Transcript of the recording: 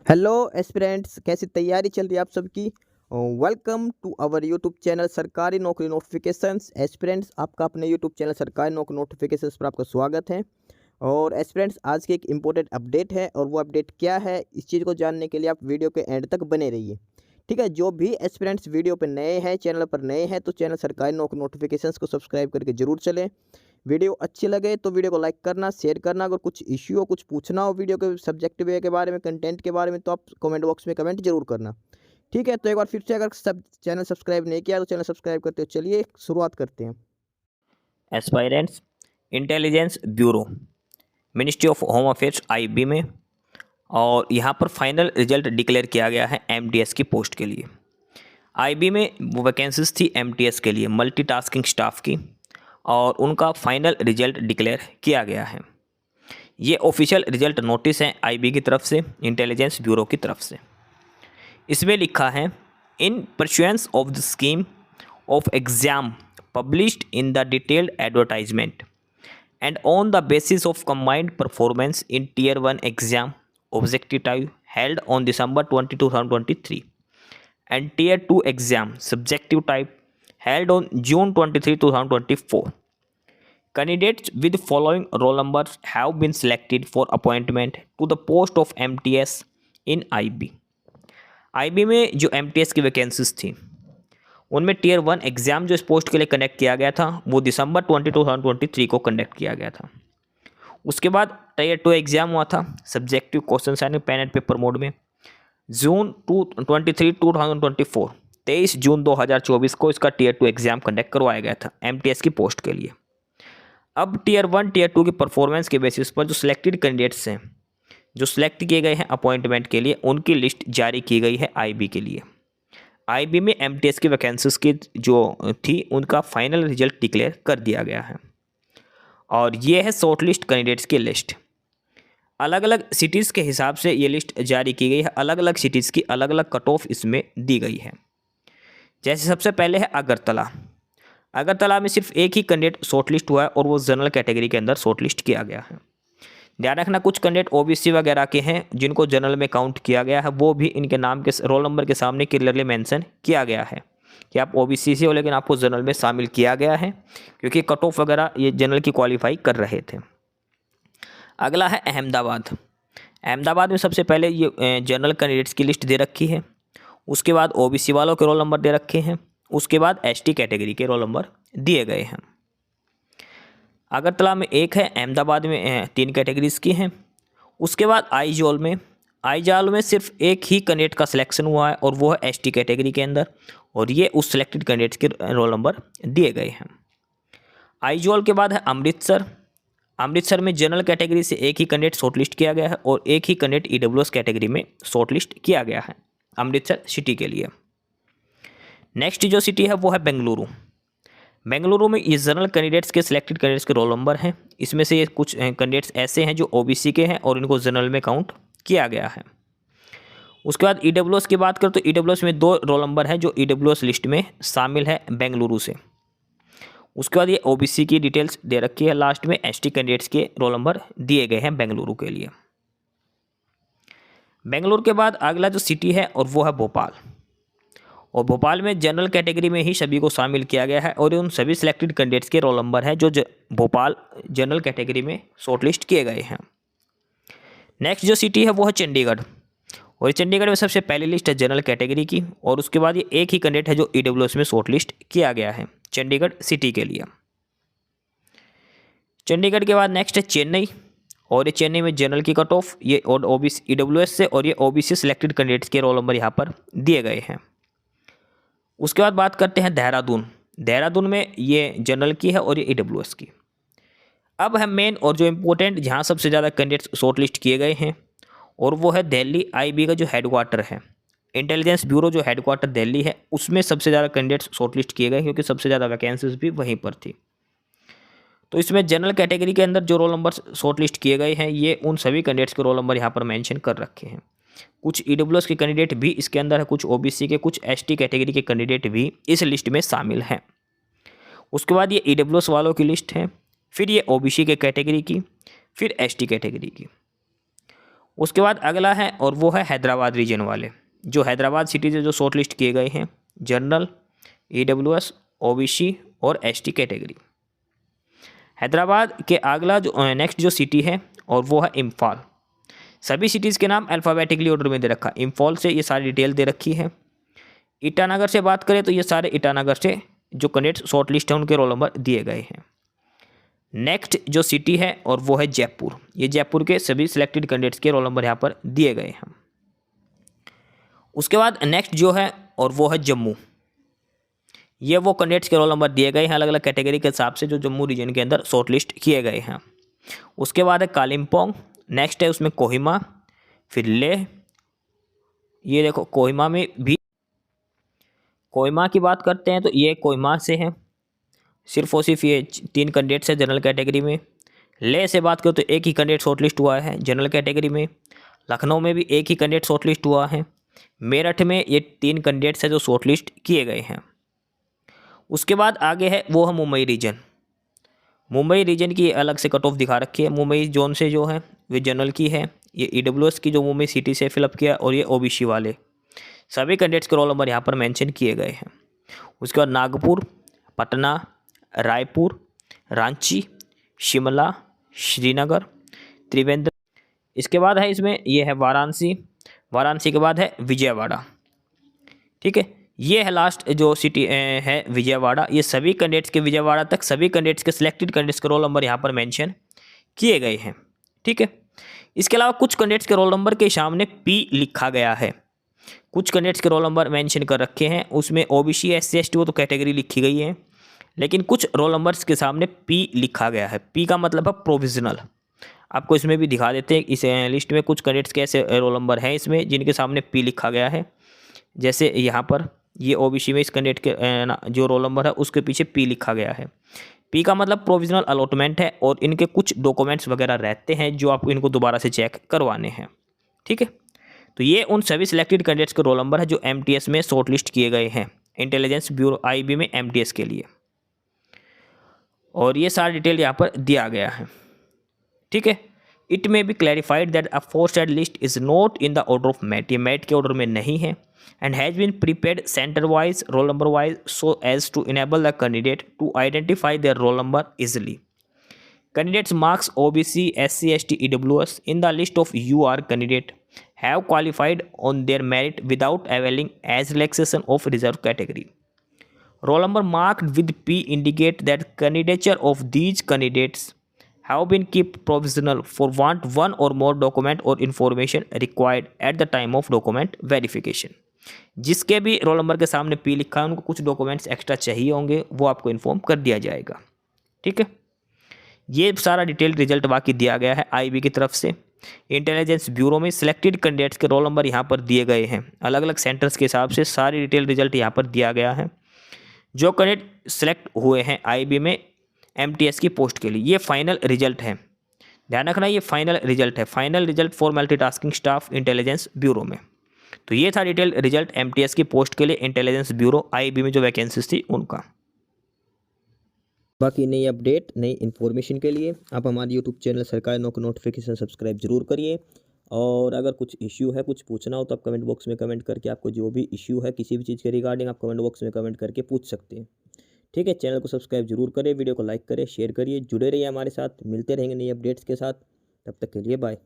Hello aspirants, कैसी तैयारी चल रही है आप सबकी। Welcome to our YouTube channel सरकारी नौकरी नोटिफिकेशंस। एस्पिरेंट्स, आपका अपने यूट्यूब चैनल सरकारी नौकरी नोटिफिकेशंस पर आपका स्वागत है। और एस्पिरेंट्स, आज की एक इम्पोर्टेंट अपडेट है और वो अपडेट क्या है, इस चीज़ को जानने के लिए आप वीडियो के एंड तक बने रहिए। ठीक है, जो भी एस्पिरेंट्स वीडियो पर नए हैं, चैनल पर नए हैं, तो चैनल सरकारी नौकरी नोटिफिकेशंस को सब्सक्राइब करके जरूर चलें। वीडियो अच्छी लगे तो वीडियो को लाइक करना, शेयर करना। अगर कुछ इश्यू हो, कुछ पूछना हो वीडियो के सब्जेक्ट वे के बारे में, कंटेंट के बारे में, तो आप कमेंट बॉक्स में कमेंट जरूर करना। ठीक है, तो एक बार फिर से, अगर सब चैनल सब्सक्राइब नहीं किया तो चैनल सब्सक्राइब करते हो। चलिए शुरुआत करते हैं। Aspirants intelligence bureau ministry of home affairs IB में, और यहाँ पर फाइनल रिजल्ट डिक्लेयर किया गया है एमटीएस की पोस्ट के लिए। आईबी में वो वैकेंसीज थी एमटीएस के लिए मल्टीटास्किंग स्टाफ की, और उनका फाइनल रिजल्ट डिक्लेयर किया गया है। ये ऑफिशियल रिजल्ट नोटिस है आईबी की तरफ से, इंटेलिजेंस ब्यूरो की तरफ से। इसमें लिखा है, in pursuance of the scheme of exam published in the detailed advertisement and on the basis of combined performance in Tier 1 exam objective type held on December 20, 2023 and Tier 2 exam subjective type held on June 23, 2024. Candidates with following roll numbers have been selected for appointment to the post of MTS in IB. IB में जो MTS की vacancies थी उनमें tier 1 exam जो इस post के लिए conduct किया गया था वो दिसंबर 20, 2023 को कंडक्ट किया गया था। उसके बाद टीयर 2 एग्ज़ाम हुआ था subjective question and pen and paper mode में जून 23, 2024 23 जून 2024 को इसका टीयर 2 एग्ज़ाम कंडक्ट करवाया गया था एमटीएस की पोस्ट के लिए। अब टीयर 1 टीयर 2 की परफॉर्मेंस के बेसिस पर जो सिलेक्टेड कैंडिडेट्स हैं, जो सिलेक्ट किए गए हैं अपॉइंटमेंट के लिए, उनकी लिस्ट जारी की गई है आईबी के लिए। आईबी में एमटीएस की वैकेंसीज की जो थी उनका फाइनल रिजल्ट डिक्लेयर कर दिया गया है, और ये है शॉर्टलिस्ट कैंडिडेट्स की लिस्ट। अलग अलग सिटीज़ के हिसाब से ये लिस्ट जारी की गई है, अलग अलग सिटीज़ की अलग अलग कट ऑफ इसमें दी गई है। जैसे सबसे पहले है अगरतला। अगरतला में सिर्फ एक ही कैंडिडेट शॉर्टलिस्ट हुआ है और वो जनरल कैटेगरी के अंदर शॉर्टलिस्ट किया गया है। ध्यान रखना, कुछ कैंडिडेट ओबीसी वगैरह के हैं जिनको जनरल में काउंट किया गया है, वो भी इनके नाम के रोल नंबर के सामने क्लियरली मेंशन किया गया है कि आप ओबीसी से हो लेकिन आपको जनरल में शामिल किया गया है, क्योंकि कट ऑफ वगैरह ये जनरल की क्वालिफाई कर रहे थे। अगला है अहमदाबाद। अहमदाबाद में सबसे पहले ये जनरल कैंडिडेट्स की लिस्ट दे रखी है, उसके बाद ओबीसी वालों के रोल नंबर दे रखे हैं, उसके बाद एसटी कैटेगरी के रोल नंबर दिए गए हैं। अगरतला में एक है, अहमदाबाद में 3 कैटेगरीज की हैं। उसके बाद आइजॉल में सिर्फ एक ही कैंडिडेट का सिलेक्शन हुआ है और वो है एसटी कैटेगरी के अंदर, और ये उस सिलेक्टेड कैंडिडेट्स के रोल नंबर दिए गए हैं। आइजॉल के बाद है अमृतसर। अमृतसर में जनरल कैटेगरी से एक ही कैंडिडेट शॉर्टलिस्ट किया गया है और एक ही कैंडिडेट ईडब्ल्यूएस कैटेगरी में शॉर्टलिस्ट किया गया है अमृतसर सिटी के लिए। नेक्स्ट जो सिटी है वो है बेंगलुरु। बेंगलुरु में ये जनरल कैंडिडेट्स के सिलेक्टेड कैंडिडेट्स के रोल नंबर हैं। इसमें से ये कुछ कैंडिडेट्स ऐसे हैं जो ओबीसी के हैं और इनको जनरल में काउंट किया गया है। उसके बाद ईडब्ल्यूएस की बात करें तो ईडब्ल्यूएस में 2 रोल नंबर हैं जो ईडब्ल्यूएस लिस्ट में शामिल है बेंगलुरु से। उसके बाद ये ओबीसी की डिटेल्स दे रखी है, लास्ट में एसटी कैंडिडेट्स के रोल नंबर दिए गए हैं बेंगलुरु के लिए। बेंगलुरु के बाद अगला जो सिटी है और वो है भोपाल, और भोपाल में जनरल कैटेगरी में ही सभी को शामिल किया गया है और उन सभी सिलेक्टेड कैंडिडेट्स के रोल नंबर है जो भोपाल जनरल कैटेगरी में शॉर्टलिस्ट किए गए हैं। नेक्स्ट जो सिटी है वो है चंडीगढ़, और चंडीगढ़ में सबसे पहली लिस्ट है जनरल कैटेगरी की, और उसके बाद ये एक ही कैंडिडेट है जो ईडब्ल्यूएस में शॉर्टलिस्ट किया गया है चंडीगढ़ सिटी के लिए। चंडीगढ़ के बाद नेक्स्ट है चेन्नई, और ये चेन्नई में जनरल की कट ऑफ ये और ओबीसी ईडब्ल्यूएस से और ये ओबीसी सिलेक्टेड कैंडिडेट्स के रोल नंबर यहाँ पर दिए गए हैं। उसके बाद बात करते हैं देहरादून। देहरादून में ये जनरल की है और ये ईडब्ल्यूएस की। अब है मेन और जो इम्पोर्टेंट, जहाँ सबसे ज़्यादा कैंडिडेट्स शॉर्टलिस्ट किए गए हैं, और वो है दिल्ली आईबी का जो हेडक्वार्टर है, इंटेलिजेंस ब्यूरो जो हेडक्वार्टर दिल्ली है, उसमें सबसे ज़्यादा कैंडिडेट्स शॉर्टलिस्ट किए गए क्योंकि सबसे ज़्यादा वैकेंसीज भी वहीं पर थी। तो इसमें जनरल कैटेगरी के अंदर जो रोल नंबर शॉर्टलिस्ट किए गए हैं, ये उन सभी कैंडिडेट्स के रोल नंबर यहाँ पर मेंशन कर रखे हैं। कुछ ईडब्ल्यूएस के कैंडिडेट भी इसके अंदर है, कुछ ओबीसी के, कुछ एसटी कैटेगरी के कैंडिडेट भी इस लिस्ट में शामिल हैं। उसके बाद ये ईडब्ल्यूएस वालों की लिस्ट है, फिर ये ओबीसी के कैटेगरी की, फिर एसटी कैटेगरी की। उसके बाद अगला है और वो है हैदराबाद रीजन वाले, जो हैदराबाद सिटी से जो शॉर्ट लिस्ट किए गए हैं, जनरल, EWS, OBC और ST कैटेगरी। हैदराबाद के अगला जो नेक्स्ट जो सिटी है और वो है इम्फाल। सभी सिटीज़ के नाम अल्फ़ाबेटिकली ऑर्डर में दे रखा, इम्फाल से ये सारी डिटेल दे रखी है। ईटानगर से बात करें तो ये सारे ईटानगर से जो कैंडिडेट शॉर्ट लिस्ट है उनके रोल नंबर दिए गए हैं। नेक्स्ट जो सिटी है और वो है जयपुर, ये जयपुर के सभी सिलेक्टेड कैंडिडेट्स के रोल नंबर यहाँ पर दिए गए हैं। उसके बाद नेक्स्ट जो है और वो है जम्मू, ये वो कैंडिडेट्स के रोल नंबर दिए गए हैं अलग अलग कैटेगरी के हिसाब से जो जम्मू रीजन के अंदर शॉर्ट लिस्ट किए गए हैं। उसके बाद है कालिम्पोंग, नेक्स्ट है उसमें कोहिमा, फिर लेह, ये देखो कोहिमा में भी, कोहिमा की बात करते हैं तो ये कोहिमा से है, सिर्फ और सिर्फ ये 3 कैंडिडेट्स है जनरल कैटेगरी में। लेह से बात करो तो एक ही कैंडिडेट शॉर्ट लिस्ट हुआ है जनरल कैटेगरी में। लखनऊ में भी एक ही कैंडिडेट शॉर्ट लिस्ट हुआ है। मेरठ में ये 3 कैंडिडेट्स हैं जो शॉर्ट लिस्ट किए गए हैं। उसके बाद आगे है वो है मुंबई रीजन। मुंबई रीजन की अलग से कट ऑफ दिखा रखी है। मुंबई जोन से जो है वे जनरल की है, ये EWS की जो मुंबई सिटी से फिलअप किया, और ये OBC वाले सभी कैंडिडेट्स के रोल नंबर यहाँ पर मेंशन किए गए हैं। उसके बाद नागपुर, पटना, रायपुर, रांची, शिमला, श्रीनगर, त्रिवेंद्र। इसके बाद है इसमें ये है वाराणसी, वाराणसी के बाद है विजयवाड़ा। ठीक है, ये है लास्ट जो सिटी है विजयवाड़ा। ये सभी कैंडिडेट्स के विजयवाड़ा तक सभी कैंडिडेट्स के सिलेक्टेड कैंडिडेट्स के रोल नंबर यहाँ पर मेंशन किए गए हैं। ठीक है, इसके अलावा कुछ कैंडिडेट्स के रोल नंबर के सामने P लिखा गया है। कुछ कैंडिडेट्स के रोल नंबर मेंशन कर रखे हैं, उसमें OBC SC ST वो तो कैटेगरी लिखी गई है, लेकिन कुछ रोल नंबर्स के सामने P लिखा गया है। P का मतलब है प्रोविजनल। आपको इसमें भी दिखा देते हैं, इस लिस्ट में कुछ कैंडिडेट्स के ऐसे रोल नंबर हैं इसमें जिनके सामने P लिखा गया है। जैसे यहाँ पर ये OBC में इस कैंडिडेट के जो रोल नंबर है उसके पीछे P लिखा गया है। P का मतलब प्रोविजनल अलॉटमेंट है, और इनके कुछ डॉक्यूमेंट्स वगैरह रहते हैं जो आपको इनको दोबारा से चेक करवाने हैं। ठीक है, तो ये उन सभी सिलेक्टेड कैंडिडेट्स के रोल नंबर है जो MTS में शॉर्ट लिस्ट किए गए हैं, इंटेलिजेंस ब्यूरो IB में MTS के लिए, और ये सारा डिटेल यहाँ पर दिया गया है। ठीक है, it may be clarified that aforesaid list is not in the order of merit, ये मेरिट के ऑर्डर में नहीं है, and has been prepared centre wise, roll number wise, so as to enable the candidate to identify their roll number easily. Candidates marks OBC, SC, ST, EWS in the list of UR candidate have qualified on their merit without availing as relaxation of reserve category. Roll number marked with P indicate that candidature of these candidates have been kept provisional for want one or more document or information required at the time of document verification. जिसके भी roll number के सामने P लिखा है उनको कुछ documents extra चाहिए होंगे, वो आपको इन्फॉर्म कर दिया जाएगा। ठीक है, ये सारा डिटेल रिजल्ट बाकी दिया गया है IB की तरफ से। इंटेलिजेंस ब्यूरो में सिलेक्टेड कैंडिडेट्स के रोल नंबर यहाँ पर दिए गए हैं, अलग अलग सेंटर्स के हिसाब से सारी डिटेल रिजल्ट यहाँ पर दिया गया है। जो कैंडिडेट सेलेक्ट हुए हैं IB में MTS की पोस्ट के लिए, ये फाइनल रिजल्ट है, ध्यान रखना ये फाइनल रिजल्ट है, final result for multitasking staff intelligence bureau में। तो ये था डिटेल रिजल्ट MTS की पोस्ट के लिए इंटेलिजेंस ब्यूरो IB में जो वैकेंसीज थी उनका। बाकी नई अपडेट नई इन्फॉर्मेशन के लिए आप हमारे यूट्यूब चैनल सरकारी नौकरी नोटिफिकेशन सब्सक्राइब जरूर करिए। और अगर कुछ इश्यू है, कुछ पूछना हो तो आप कमेंट बॉक्स में कमेंट करके आपको जो भी इश्यू है किसी भी चीज़ के रिगार्डिंग आप कमेंट बॉक्स में कमेंट करके पूछ सकते हैं। ठीक है, चैनल को सब्सक्राइब जरूर करें, वीडियो को लाइक करें, शेयर करिए, जुड़े रहिए हमारे साथ, मिलते रहेंगे नई अपडेट्स के साथ। तब तक के लिए बाय।